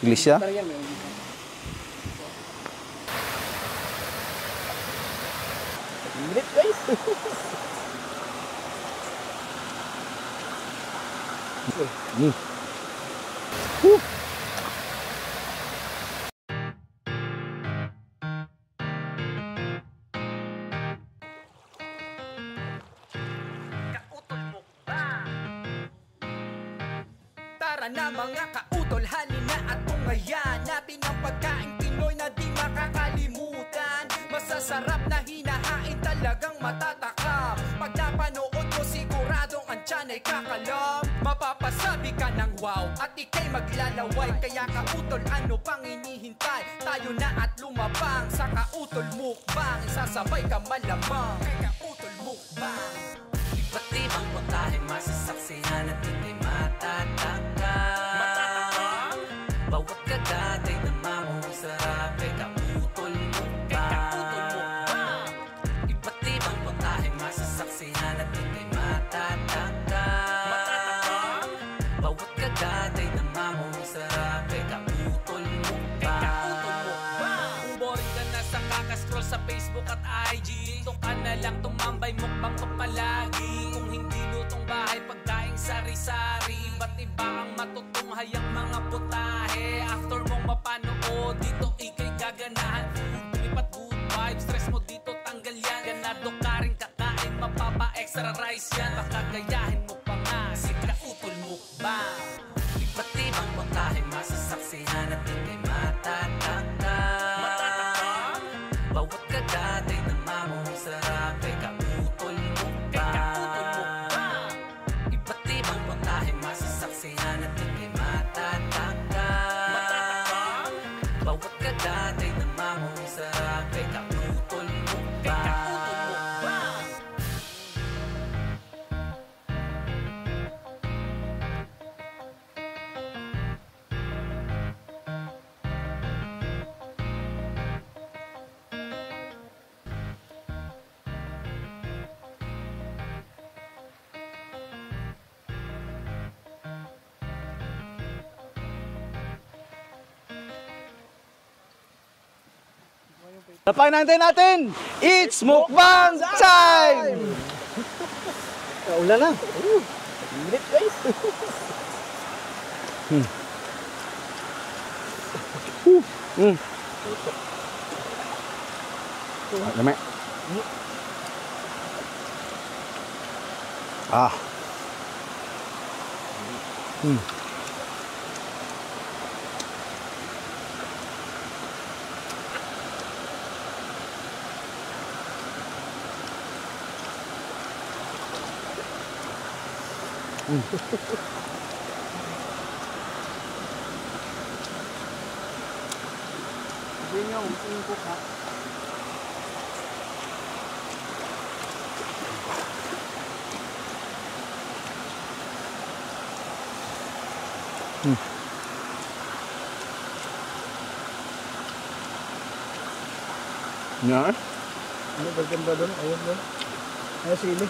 Iglesia? Init guys. Tara na mga kautol, halina at tungayan natin ang pagkain Pinoy na di makakalimutan. Masasarap na hinahain, talagang matatakam. Pag napanood mo siguradong ang tiyan ay kakalam. Mapapasabi ka ng wow at ikay maglalaway. Kaya kautol, ano pang hinihintay? Tayo na at lumabang sa kautol mukbang. Sasabay ka malamang kay kautol mukbang. Iba't ibang putahe masasaksihan at hindi matatakam. Bawat kagat ay namamahusarap kay kautol mukbang. Iba't ibang putahe masasaksihan at hindi matatakam. Bawat kagat ay namamahusarap kay kautol mukbang. Kung boring ka na sa kakascroll sa Facebook at IG, dito ka na lang tumambay, mukbang ko palagi. Kung hindi lutong bahay, pagkaing sari-sari, iba't iba ang matutunghay ang mga putahe. After mong mapanood, dito ikay gaganahan. Tumipat good vibes, stress mo dito tanggal yan. Ganado ka rin kakain, mapapa-extra rice yan. Baka gayahin mo pa nga si kautol mukbang. Iba't ibang putahe masasaksihan at hindi matatakam. Bawat kagat ay namamahusarap kay kautol mukbang. Iba't ibang putahe masasaksihan at hindi matatakam. Bawat kagat ay namamahusarap kay kautol mukbang. Tapay natin! It's mukbang time! Kaulan na. Init guys. Dami. Ah. Hindi nyo, usin ko ka. Yan. Ano ba ganda doon? Ayun doon. Ayun sili.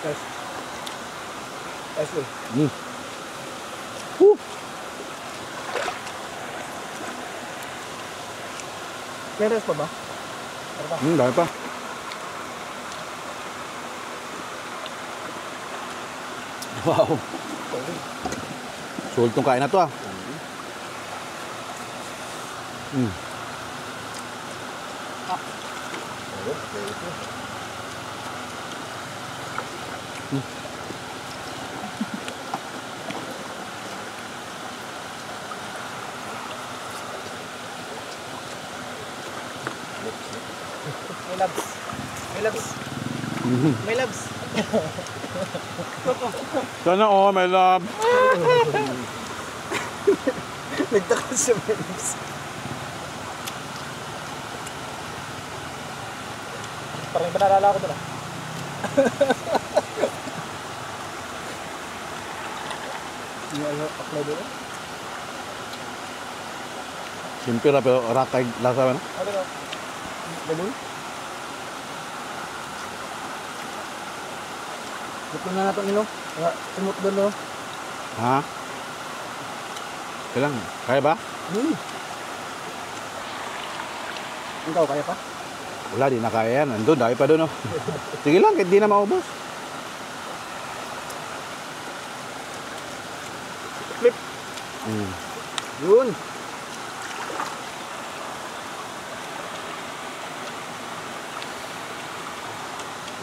Guys. Guys, may rest pa ba? Dami pa. Wow. Sulit tong kain na to ah. May labs. May labs. May labs. Sana oh, my love. Nagtakal siya may labs. Parang iba nalala ko doon ah. Hindi ayaw upload doon. Simpira pero rakay lasa ba na? Ano na? Balon? Ito na natin ino. Simot doon no. Ha? Kailang, kaya ba? Ikaw, kaya pa? Wala, di na kaya yan. Andun, dahil pa doon, oh. Sige lang, kahit di na maubos. Flip. Yun.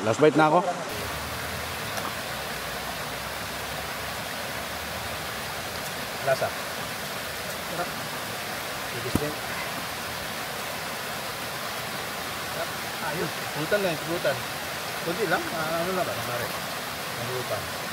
Last bite na ako. Lasa. Sarap. Sigis din. Ayun. Pulutan lang, pulutan. Kunti lang. Ano na ba? Mare. Pulutan.